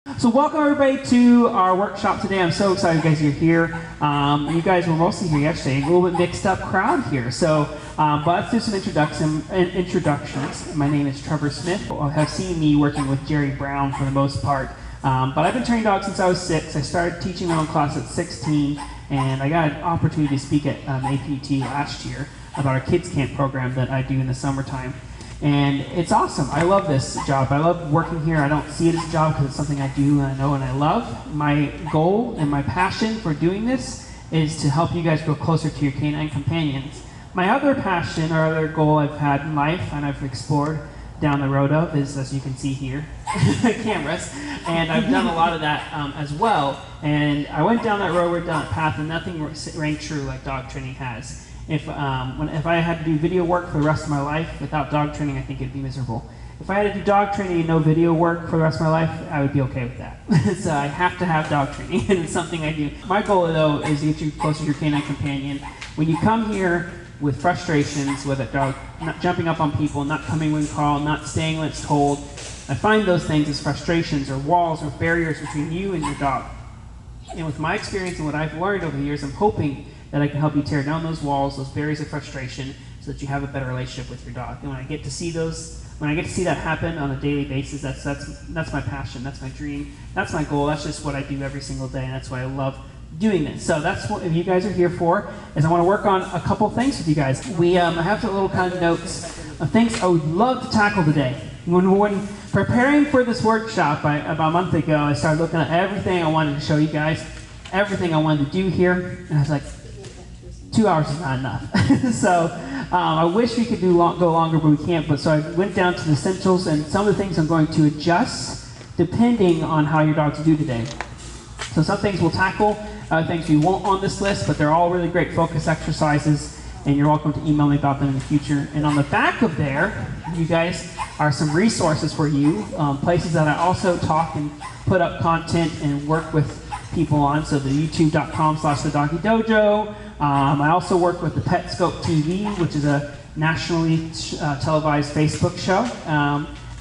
So welcome everybody to our workshop today. I'm so excited you guys are here. You guys were mostly here yesterday, a little bit mixed up crowd here. So, but let's do some introductions. My name is Trevor Smith. You have seen me working with Jerry Brown for the most part. But I've been training dogs since I was 6. I started teaching my own class at 16, and I got an opportunity to speak at APT last year about our kids camp program that I do in the summertime. And it's awesome. I love this job. I love working here. I don't see it as a job because it's something I do and I know and I love. My goal and my passion for doing this is to help you guys grow closer to your canine companions. My other passion or other goal I've had in life and I've explored down the road of is, as you can see here, cameras. And I've done a lot of that as well. And I went down that road, down that path, and nothing rang true like dog training has. If I had to do video work for the rest of my life without dog training, I think it'd be miserable. If I had to do dog training and no video work for the rest of my life, I would be okay with that. So I have to have dog training, and it's something I do. My goal, though, is to get you closer to your canine companion. When you come here with frustrations, with a dog not jumping up on people, not coming when called, not staying when it's told, I find those things as frustrations or walls or barriers between you and your dog. And with my experience and what I've learned over the years, I'm hoping that I can help you tear down those walls, those barriers of frustration, so that you have a better relationship with your dog. And when I get to see that happen on a daily basis, that's my passion, that's my dream, that's my goal, that's just what I do every single day, and that's why I love doing this. So that's what you guys are here for, is I want to work on a couple things with you guys. I have a little kind of notes of things I would love to tackle today. When preparing for this workshop about a month ago, I started looking at everything I wanted to show you guys, everything I wanted to do here, and I was like, 2 hours is not enough. So I wish we could go longer, but we can't. But so I went down to the essentials, and some of the things I'm going to adjust depending on how your dogs do today. So some things we'll tackle, other things we won't on this list, but they're all really great focus exercises, and you're welcome to email me about them in the future. And on the back of there, you guys, are some resources for you, places that I also talk and put up content and work with people on. So the youtube.com/thedoggydojo. I also work with the Petscope TV, which is a nationally televised Facebook show.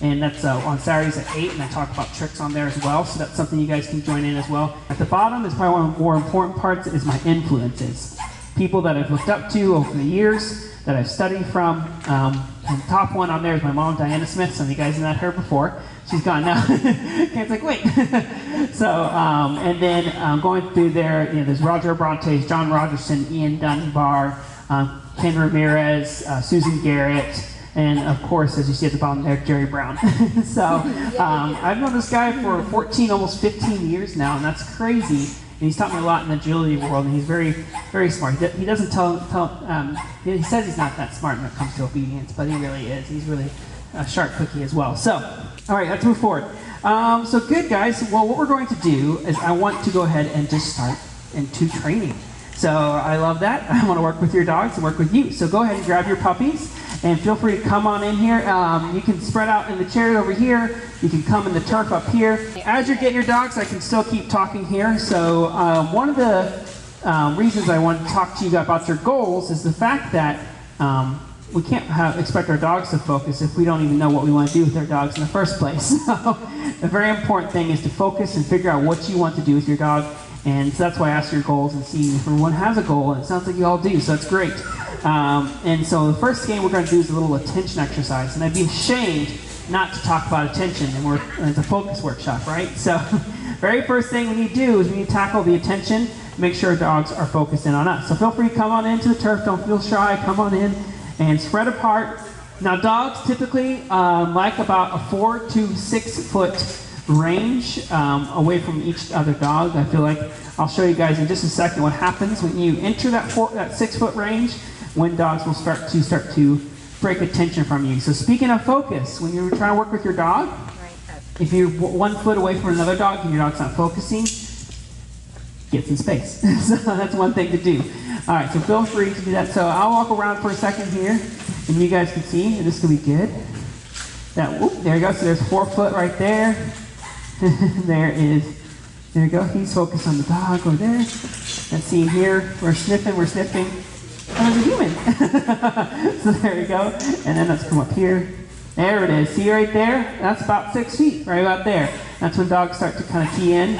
And that's on Saturdays at 8, and I talk about tricks on there as well, so that's something you guys can join in as well. At the bottom is probably one of the more important parts, is my influences. People that I've looked up to over the years, that I've studied from. And the top one on there is my mom, Diana Smith. Some of you guys have met her before. She's gone now. It's like, wait. So, and then going through there, there's Roger Brontes, John Rogerson, Ian Dunbar, Ken Ramirez, Susan Garrett, and of course, as you see at the bottom there, Jerry Brown. So, I've known this guy for 14, almost 15 years now, and that's crazy. And he's taught me a lot in the agility world, and he's very, very smart. He doesn't he says he's not that smart when it comes to obedience, but he really is. He's really a sharp cookie as well. So, all right, let's move forward. So good, guys. Well, what we're going to do is I want to go ahead and just start into training. So I love that. I want to work with your dogs and work with you. So go ahead and grab your puppies, and feel free to come on in here. You can spread out in the chairs over here. You can come in the turf up here. As you're getting your dogs, I can still keep talking here. So one of the reasons I want to talk to you about your goals is the fact that we can't expect our dogs to focus if we don't even know what we want to do with our dogs in the first place. So a very important thing is to focus and figure out what you want to do with your dog. And so that's why I asked your goals and see if everyone has a goal, and it sounds like you all do, so that's great. And so the first game we're going to do is a little attention exercise, and I'd be ashamed not to talk about attention, and it's a focus workshop, right? So very first thing we need to do is we need to tackle the attention, make sure our dogs are focused in on us. So feel free to come on into the turf, don't feel shy, come on in and spread apart. Now dogs typically like about a 4 to 6 foot range away from each other dog. I feel like I'll show you guys in just a second what happens when you enter that 6 foot range, when dogs will start to break attention from you. So speaking of focus, when you're trying to work with your dog, if you're 1 foot away from another dog and your dog's not focusing, get some space. So that's one thing to do. All right, so feel free to do that. So I'll walk around for a second here, and you guys can see, and this can be good. There you go. So there's 4 foot right there. There you go. He's focused on the dog over there. Let's see here. We're sniffing. Oh, there's a human. So there you go. And then let's come up here. There it is. See right there? That's about 6 feet, right about there. That's when dogs start to kind of key in. I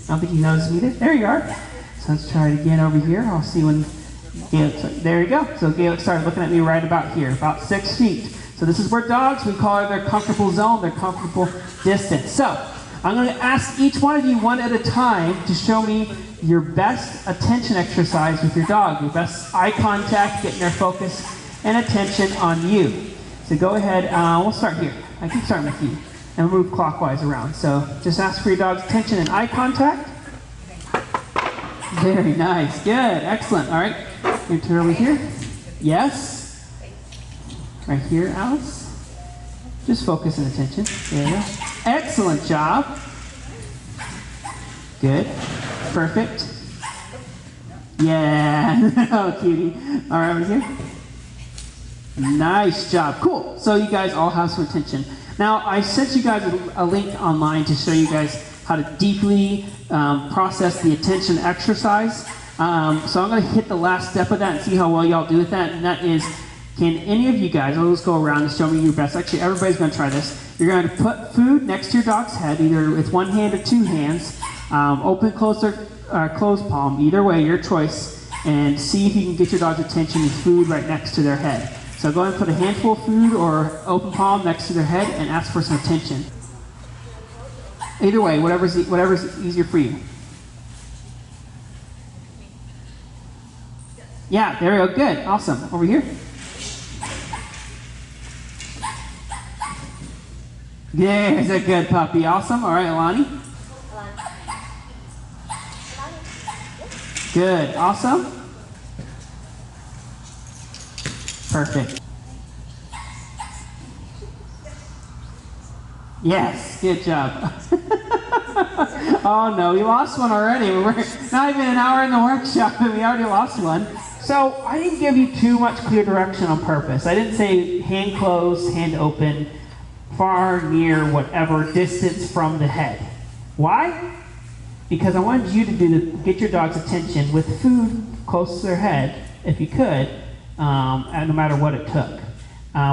don't think he noticed me there. There you are. So let's try it again over here. I'll see when Gaelic, there you go. So Gaelic started looking at me right about here, about 6 feet. So this is where dogs, we call it their comfortable zone, their comfortable distance. So I'm going to ask each one of you one at a time to show me your best attention exercise with your dog, your best eye contact, getting their focus and attention on you. So go ahead, we'll start here. I can start with you and move clockwise around. So just ask for your dog's attention and eye contact. Very nice, good, excellent. All right, you turn over here. Yes. Right here, Alice. Just focus and attention. There you go. Excellent job. Good. Perfect. Yeah. Oh, cutie. All right, over here. Nice job. Cool. So you guys all have some attention. Now, I sent you guys a link online to show you guys how to deeply process the attention exercise. So I'm going to hit the last step of that and see how well y'all do with that. And that is, can any of you guys, I'll just go around and show me your best. Actually, everybody's going to try this. You're going to put food next to your dog's head, either with one hand or two hands. Open, close, or closed palm, either way, your choice. And see if you can get your dog's attention with food right next to their head. So go ahead and put a handful of food or open palm next to their head and ask for some attention. Either way, whatever's easier for you. Yeah, there we go, good, awesome. Over here. There's a good puppy, awesome. All right, Alani. Good, awesome. Perfect. Yes, good job. Oh no, we lost one already. We're not even an hour in the workshop and we already lost one. So I didn't give you too much clear direction on purpose. I didn't say hand closed, hand open, far, near, whatever, distance from the head. Why? Because I wanted you to get your dog's attention with food close to their head, if you could, and no matter what it took.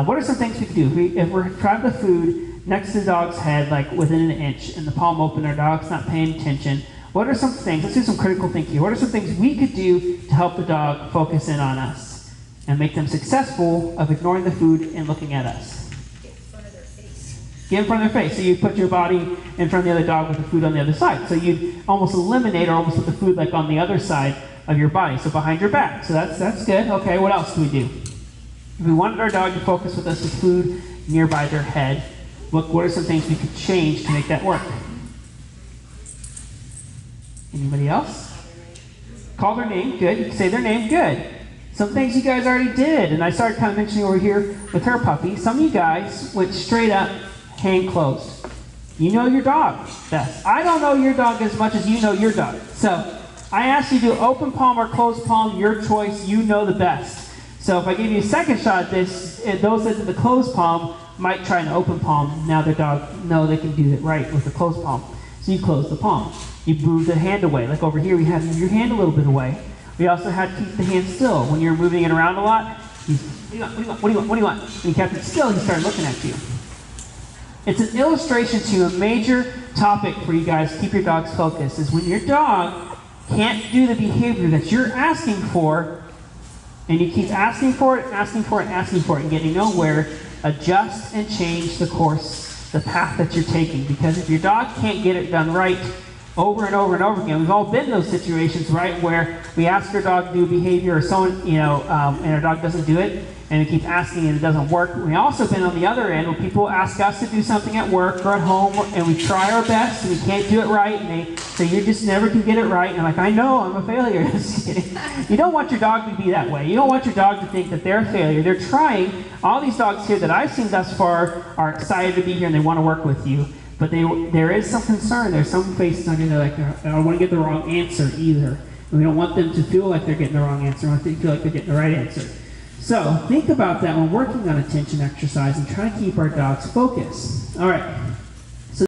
What are some things we could do? If we're trying the food next to the dog's head, like within an inch, and the palm open, our dog's not paying attention, what are some things, let's do some critical thinking. What are some things we could do to help the dog focus in on us and make them successful of ignoring the food and looking at us? Get in front of their face. Get in front of their face. So you put your body in front of the other dog with the food on the other side. So you'd almost eliminate or almost put the food like on the other side of your body, so behind your back. So that's good. Okay, what else do we do? If we wanted our dog to focus with us with food nearby their head, look, what are some things we could change to make that work? Anybody else? Call their name, good. You can say their name, good. Some things you guys already did, and I started kind of mentioning over here with her puppy. Some of you guys went straight up, hand closed. You know your dog best. I don't know your dog as much as you know your dog. So I asked you to do open palm or closed palm, your choice, you know the best. So if I give you a second shot at this, those that did the closed palm might try an open palm. Now their dog know they can do it right with the closed palm. So you close the palm. You move the hand away. Like over here, we had to move your hand a little bit away. We also had to keep the hand still. When you're moving it around a lot, what do you want? What do you want? What do you want? When you kept it still, he started looking at you. It's an illustration to a major topic for you guys to keep your dog's focus, is when your dog can't do the behavior that you're asking for, and you keep asking for it, asking for it, asking for it, and getting nowhere, adjust and change the course, the path that you're taking. Because if your dog can't get it done right over and over and over again, we've all been in those situations, right, where we ask our dog to do behavior or someone, and our dog doesn't do it, and we keep asking and it doesn't work. We also been on the other end where people ask us to do something at work or at home, and we try our best and we can't do it right, and they say, you just never can get it right. And I'm like, I know, I'm a failure. Just kidding. You don't want your dog to be that way. You don't want your dog to think that they're a failure. They're trying. All these dogs here that I've seen thus far are excited to be here and they want to work with you. But there is some concern. There's some faces on here that are like, I don't want to get the wrong answer either. And we don't want them to feel like they're getting the wrong answer. We want them to feel like they're getting the right answer. So think about that when working on attention exercise and trying to keep our dogs focused. All right.